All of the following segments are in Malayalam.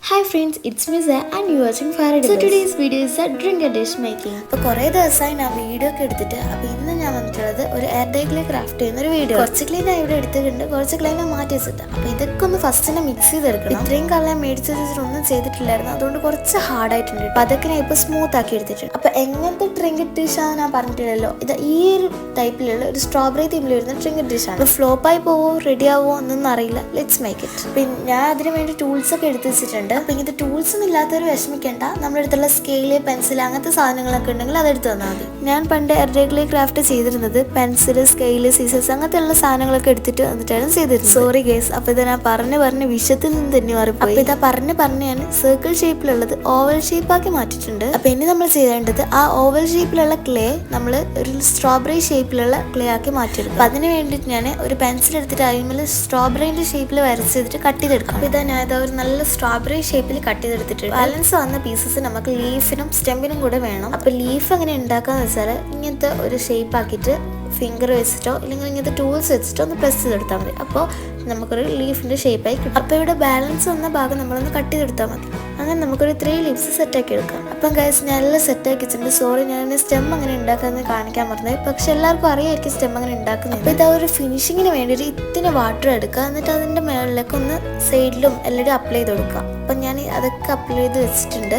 Hi friends, it's me Zaya and you are watching Fire. So today's video is a drink a dish making. അപ്പോൾ കുറേ ദിവസമായി ഞാൻ വീഡിയോ ഒക്കെ എടുത്തിട്ട് അപ്പോൾ ഇന്ന് ഞാൻ വന്നിട്ടുള്ളത് ഒരു എയർ ഡൈ ക്ലേ ക്രാഫ്റ്റ് ചെയ്യുന്ന ഒരു വീഡിയോ. കുറച്ച് ക്ലേ ഞാൻ ഇവിടെ എടുത്തിട്ടുണ്ട്, കുറച്ച് ക്ലേ ഞാൻ മാറ്റി വെച്ചിട്ട്. അപ്പോൾ ഇതൊക്കെ ഒന്ന് ഫസ്റ്റ് തന്നെ മിക്സ് ചെയ്തെടുക്കണം. ഇത്രയും കളർ ഞാൻ മേടിച്ച് വെച്ചിട്ടൊന്നും ചെയ്തിട്ടില്ലായിരുന്നു, അതുകൊണ്ട് കുറച്ച് ഹാർഡ് ആയിട്ടുണ്ട്. അപ്പോൾ അതൊക്കെ ഞാൻ ഇപ്പോൾ സ്മൂത്ത് ആക്കി എടുത്തിട്ടുണ്ട്. അപ്പോൾ എങ്ങനത്തെ ഡ്രിങ്ക് ഡിഷാണ് ഞാൻ പറഞ്ഞിട്ടില്ലല്ലോ, ഇത് ഈ ഒരു ടൈപ്പിലുള്ള ഒരു സ്ട്രോബെറി തീമിൽ വരുന്ന ഡ്രിങ്ക് ഡിഷാണ്. അപ്പോൾ ഫ്ലോപ്പായി പോവോ റെഡി ആവോ എന്നൊന്നും അറിയില്ല. Let's make it. പിന്നെ ഞാൻ അതിന് വേണ്ടി ടൂൾസ് ഒക്കെ എടുത്ത് വെച്ചിട്ടുണ്ട്. അപ്പോൾ ഇങ്ങനത്തെ ടൂൾസ് ഒന്നും ഇല്ലാത്തവർ വിഷമിക്കേണ്ട, നമ്മുടെ അടുത്തുള്ള സ്കെയില് പെൻസിൽ അങ്ങനത്തെ സാധനങ്ങളൊക്കെ ഉണ്ടെങ്കിൽ അതെടുത്ത് തന്നാൽ മതി. ഞാൻ പണ്ട് എയർ ക്രാഫ്റ്റ് ചെയ്തിരുന്നത് പെൻസിൽ, സ്കെയില്, സീസേഴ്സ് അങ്ങനത്തെ ഉള്ള സാധനങ്ങളൊക്കെ എടുത്തിട്ട് വന്നിട്ടാണ് ചെയ്തിരുന്നത്. സോറി ഗേസ്, അപ്പോൾ ഇത് ഞാൻ പറഞ്ഞ് വിഷത്തിൽ നിന്ന് തന്നെ മാറിപ്പോയി. അപ്പോൾ ഇതാ പറഞ്ഞ് ഞാൻ സർക്കിൾ ഷേപ്പിലുള്ളത് ഓവൽ ഷേപ്പാക്കി മാറ്റിയിട്ടുണ്ട്. അപ്പോൾ ഇനി നമ്മൾ ചെയ്യേണ്ടത് ആ ഓവൽ ഷേപ്പിലുള്ള ക്ലേ നമ്മൾ ഒരു സ്ട്രോബെറി ഷേപ്പിലുള്ള ക്ലേ ആക്കി മാറ്റിയെടുക്കും. അപ്പോൾ അതിന് വേണ്ടിയിട്ട് ഞാൻ ഒരു പെൻസിൽ എടുത്തിട്ട് അതിൽ സ്ട്രോബെറിൻ്റെ ഷേപ്പിൽ വരച്ചെടുത്തിട്ട് കട്ട് ചെയ്തെടുക്കും. അപ്പോൾ ഇതാ ഞാൻ ഇതാ ഒരു നല്ല സ്ട്രോബെറി ഷേപ്പിൽ കട്ട് ചെയ്തെടുത്തിട്ട് ബാലൻസ് വന്ന പീസസ് നമുക്ക് ലീഫിനും സ്റ്റെമ്പിനും കൂടെ വേണം. അപ്പോൾ ലീഫ് എങ്ങനെ ഉണ്ടാക്കാന്ന് വെച്ചാൽ ഇങ്ങനത്തെ ഒരു ഷേപ്പ് ആക്കിയിട്ട് ഫിംഗർ വെച്ചിട്ടോ അല്ലെങ്കിൽ ഇങ്ങനത്തെ ടൂൾസ് വെച്ചിട്ടോ ഒന്ന് പ്രസ് ചെയ്തെടുത്താൽ മതി. അപ്പോൾ നമുക്കൊരു ലീഫിൻ്റെ ഷേപ്പായി കിട്ടും. അപ്പോൾ ഇവിടെ ബാലൻസ് വന്ന ഭാഗം നമ്മളൊന്ന് കട്ട് ചെയ്തെടുത്താൽ മതി. അങ്ങനെ നമുക്കൊരു 3 ലീവ്സ് സെറ്റാക്കി എടുക്കാം. അപ്പം ഗൈസ് ഞാനെല്ലാം സെറ്റാക്കി വെച്ചിട്ടുണ്ട്. സോറി, ഞാൻ സ്റ്റെം അങ്ങനെ ഉണ്ടാക്കുന്നത് കാണിക്കാൻ പറഞ്ഞത്, പക്ഷെ എല്ലാവർക്കും അറിയാമായിരിക്കും സ്റ്റെം അങ്ങനെ ഉണ്ടാക്കുന്നത്. അപ്പോൾ ഇതാ ഒരു ഫിനിഷിങ്ങിന് വേണ്ടിയിട്ട് ഇത്തിരി വാട്ടർ എടുക്കുക, എന്നിട്ട് അതിൻ്റെ മുകളിലേക്ക് ഒന്ന് സൈഡിലും എല്ലാവരും അപ്ലൈ ചെയ്ത് കൊടുക്കുക. അപ്പം ഞാൻ അതൊക്കെ അപ്ലൈ ചെയ്ത് വെച്ചിട്ടുണ്ട്.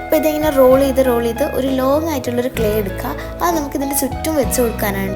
അപ്പോൾ ഇതിങ്ങനെ റോൾ ചെയ്ത് ഒരു ലോങ് ആയിട്ടുള്ളൊരു ക്ലേ എടുക്കുക. അത് നമുക്കിതിൻ്റെ ചുറ്റും വെച്ച് കൊടുക്കാനാണ്.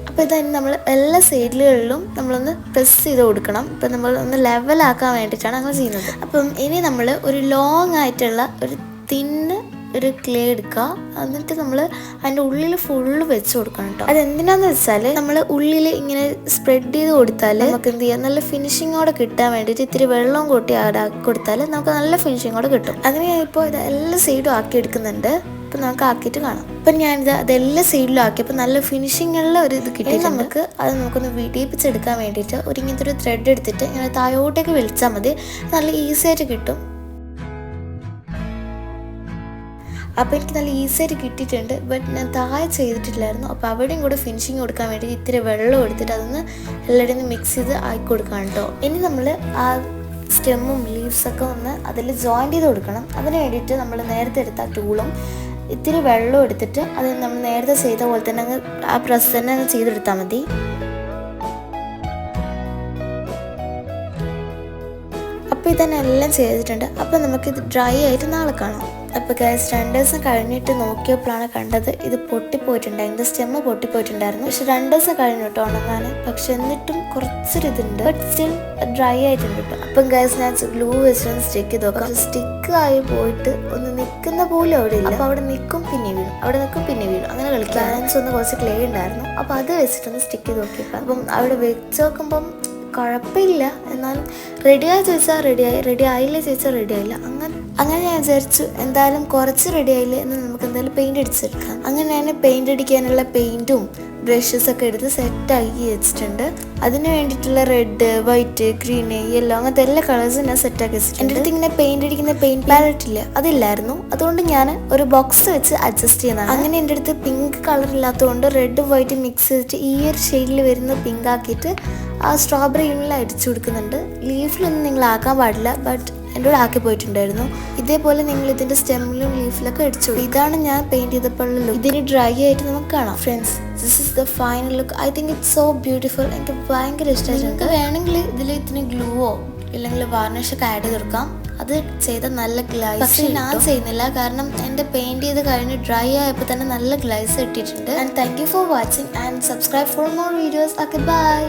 അപ്പോൾ ഇതായി നമ്മൾ എല്ലാ സൈഡിലുകളിലും നമ്മളൊന്ന് പ്രസ് ചെയ്ത് കൊടുക്കണം. ഇപ്പം നമ്മൾ ഒന്ന് ലെവലാക്കാൻ വേണ്ടിയിട്ടാണ് അങ്ങനെ ചെയ്യുന്നത്. അപ്പം ഇനി നമ്മൾ ഒരു ലോങ് ആയിട്ടുള്ള ഒരു തിന്ന് ഒരു ക്ലേ എടുക്കുക, എന്നിട്ട് നമ്മൾ അതിൻ്റെ ഉള്ളിൽ ഫുള്ള് വെച്ച് കൊടുക്കണം കേട്ടോ. അതെന്തിനാന്ന് വെച്ചാൽ നമ്മൾ ഉള്ളിൽ ഇങ്ങനെ സ്പ്രെഡ് ചെയ്ത് കൊടുത്താൽ നമുക്ക് എന്ത് ചെയ്യാം, നല്ല ഫിനിഷിങ്ങോടെ കിട്ടാൻ വേണ്ടിയിട്ട് ഇത്തിരി വെള്ളം കൂട്ടി ആക്കി കൊടുത്താൽ നമുക്ക് നല്ല ഫിനിഷിങ്ങോടെ കിട്ടും. അങ്ങനെ ഇപ്പോൾ ഇത് എല്ലാ സൈഡും ആക്കി എടുക്കുന്നുണ്ട്. അപ്പം നമുക്ക് ആക്കിയിട്ട് കാണാം. അപ്പം ഞാനിത് അതെല്ലാ സൈഡിലും ആക്കിയപ്പോൾ നല്ല ഫിനിഷിങ്ങുള്ള ഒരു ഇത് കിട്ടി. നമുക്കൊന്ന് വിടിയിപ്പിച്ചെടുക്കാൻ വേണ്ടിയിട്ട് ഇങ്ങനത്തെ ഒരു ത്രെഡ് എടുത്തിട്ട് ഇങ്ങനെ താഴോട്ടേക്ക് വലിച്ചാൽ മതി, നല്ല ഈസി ആയിട്ട് കിട്ടും. അപ്പോൾ എനിക്ക് നല്ല ഈസി ആയിട്ട് കിട്ടിയിട്ടുണ്ട്. ബട്ട് ഞാൻ താഴെ ചെയ്തിട്ടില്ലായിരുന്നു. അപ്പോൾ അവിടെയും കൂടെ ഫിനിഷിങ് കൊടുക്കാൻ വേണ്ടി ഇത്തിരി വെള്ളം എടുത്തിട്ട് അതൊന്ന് എല്ലാവരും മിക്സ് ചെയ്ത് ആക്കി കൊടുക്കാം കേട്ടോ. ഇനി നമ്മൾ ആ സ്റ്റെമ്മും ലീവ്സൊക്കെ ഒന്ന് അതിൽ ജോയിൻ ചെയ്ത് കൊടുക്കണം. അതിന് വേണ്ടിയിട്ട് നമ്മൾ നേരത്തെ എടുത്ത ടൂളും ഇത്തിരി വെള്ളം എടുത്തിട്ട് അത് നമ്മൾ നേരത്തെ ചെയ്ത പോലെ തന്നെ അങ്ങ് ആ പ്രസ് തന്നെ അങ്ങ് ചെയ്തെടുത്താൽ മതി. അപ്പോൾ ഇതന്നെ എല്ലാം ചെയ്തിട്ടുണ്ട്. അപ്പോൾ നമുക്കിത് ഡ്രൈ ആയിട്ട് നാളെ കാണാം. അപ്പോൾ ഗൈസ് 2 ദിവസം കഴിഞ്ഞിട്ട് നോക്കിയപ്പോഴാണ് കണ്ടത് ഇത് പൊട്ടിപ്പോയിട്ടുണ്ടായിരുന്നു, സ്റ്റെമ്മ് പൊട്ടിപ്പോയിട്ടുണ്ടായിരുന്നു. പക്ഷെ 2 ദിവസം കഴിഞ്ഞു കേട്ടോ ഉണങ്ങാൻ. പക്ഷെ എന്നിട്ടും കുറച്ചൊരിതുണ്ട്, ബട്ട് സ്റ്റിൽ ഡ്രൈ ആയിട്ടുണ്ട് കേട്ടോ. അപ്പം ഗൈസ് ഞാൻ ഗ്ലൂ വെച്ചിട്ടൊന്ന് സ്റ്റിക്ക് ചെയ്ത് നോക്കാം. സ്റ്റിക്ക് ആയി പോയിട്ട് ഒന്ന് നിൽക്കുന്ന പോലും അവിടെ ഇല്ല. അപ്പോൾ അവിടെ നിൽക്കും പിന്നെ വീഴും, അവിടെ നിൽക്കും പിന്നെ വീഴും, അങ്ങനെ കളിക്കും. ബാലൻസ് ഒന്ന് കുറച്ച് ക്ലേ ഉണ്ടായിരുന്നു, അപ്പോൾ അത് വെച്ചിട്ടൊന്ന് സ്റ്റിക്ക് ചെയ്ത് നോക്കിയപ്പോൾ അപ്പം അവിടെ വെച്ച് നോക്കുമ്പം കുഴപ്പമില്ല. എന്നാലും റെഡിയായി ചോദിച്ചാൽ റെഡി ആയില്ലേ ചോദിച്ചാൽ റെഡി ആയില്ല. അങ്ങനെ ഞാൻ വിചാരിച്ചു എന്തായാലും കുറച്ച് റെഡി ആയില്ലേ എന്ന് നമുക്ക് എന്തായാലും പെയിൻറ് അടിച്ചെടുക്കാം. അങ്ങനെ ഞാൻ പെയിൻറ് അടിക്കാനുള്ള പെയിൻറ്റും ബ്രഷസൊക്കെ എടുത്ത് സെറ്റാക്കി വെച്ചിട്ടുണ്ട്. അതിന് വേണ്ടിയിട്ടുള്ള റെഡ്, വൈറ്റ്, ഗ്രീൻ, യെല്ലോ അങ്ങനത്തെ എല്ലാ കളേഴ്സും ഞാൻ സെറ്റാക്കി വെച്ചിട്ടുണ്ട്. എൻ്റെ അടുത്ത് ഇങ്ങനെ പെയിൻറ് അടിക്കുന്ന പെയിൻറ് പാലറ്റ് ഇല്ല, അതില്ലായിരുന്നു. അതുകൊണ്ട് ഞാൻ ഒരു ബോക്സ് വെച്ച് അഡ്ജസ്റ്റ് ചെയ്യുന്നതാണ്. അങ്ങനെ എൻ്റെ അടുത്ത് പിങ്ക് കളർ ഇല്ലാത്തതുകൊണ്ട് റെഡ് വൈറ്റ് മിക്സ് ചെയ്തിട്ട് ഈ ഒരു ഷെയ്ഡിൽ വരുന്ന പിങ്ക് ആക്കിയിട്ട് ആ സ്ട്രോബെറി ഉള്ളിൽ അടിച്ചു കൊടുക്കുന്നുണ്ട്. ലീഫിലൊന്നും നിങ്ങൾ ആക്കാൻ പാടില്ല, ബട്ട് എൻ്റെ കൂടെ ആക്കി പോയിട്ടുണ്ടായിരുന്നു. ഇതേപോലെ നിങ്ങൾ ഇതിൻ്റെ സ്റ്റെമ്മിലും ലീഫിലൊക്കെ അടിച്ചു. ഇതാണ് ഞാൻ പെയിൻറ് ചെയ്തപ്പോഴുള്ള ലുക്ക്. ഇതിന് ഡ്രൈ ആയിട്ട് നമുക്ക് കാണാം. Friends, this is the final look. I think it's so beautiful. എനിക്ക് ഭയങ്കര ഇഷ്ടമായി. നിങ്ങൾക്ക് വേണമെങ്കിൽ ഇതിൽ ഇതിന് ഗ്ലൂവോ ഇല്ലെങ്കിൽ വാർണിഷൊക്കെ ആഡ് ചെയ്ത് കൊടുക്കാം. അത് ചെയ്ത നല്ല ഗ്ലൈസ്. പക്ഷെ ഞാൻ ചെയ്യുന്നില്ല, കാരണം എൻ്റെ പെയിൻറ് ചെയ്ത് കഴിഞ്ഞ് ഡ്രൈ ആയപ്പോൾ തന്നെ നല്ല ഗ്ലൈസ് കിട്ടിയിട്ടുണ്ട്. And thank you for watching and subscribe for more videos. Okay, by.